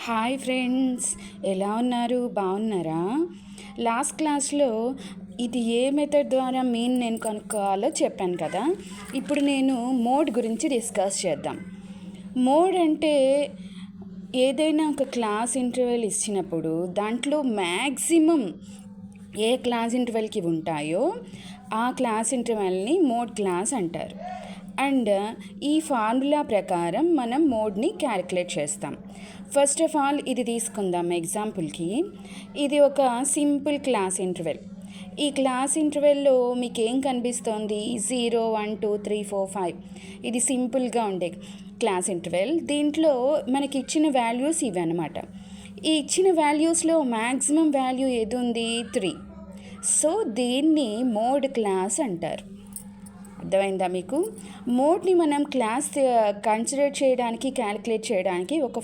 Hi friends, ఎలా ఉన్నారు? బాగున్నారా? లాస్ట్ క్లాస్లో ఇది ఏ మెథడ్ ద్వారా నేను కనుక్కోవాలో చెప్పాను కదా. ఇప్పుడు నేను మోడ్ గురించి డిస్కస్ చేద్దాం. మోడ్ అంటే ఏదైనా ఒక క్లాస్ ఇంటర్వెల్ ఇచ్చినప్పుడు దాంట్లో మ్యాక్సిమం ఏ క్లాస్ ఇంటర్వెల్కి ఉంటాయో ఆ క్లాస్ ఇంటర్వెల్ని మోడ్ క్లాస్ అంటారు. అండ్ ఈ ఫార్ములా ప్రకారం మనం మోడ్ని క్యాలిక్యులేట్ చేస్తాం. ఫస్ట్ ఆఫ్ ఆల్ ఇది తీసుకుందాం ఎగ్జాంపుల్కి. ఇది ఒక సింపుల్ క్లాస్ ఇంటర్వెల్. ఈ క్లాస్ ఇంటర్వెల్లో మీకు ఏం కనిపిస్తోంది? 0, 1, 2, 3, 4, 5. ఇది సింపుల్గా ఉండే క్లాస్ ఇంటర్వెల్. దీంట్లో మనకి ఇచ్చిన వాల్యూస్ ఇవి అన్నమాట. ఈ ఇచ్చిన వాల్యూస్లో మ్యాక్సిమం వాల్యూ ఏది ఉంది? 3. సో దీన్ని మోడ్ క్లాస్ అంటారు. అర్థమైందా మీకు? మోడ్ని మనం క్లాస్ కన్సిడర్ చేయడానికి, క్యాలిక్యులేట్ చేయడానికి ఒక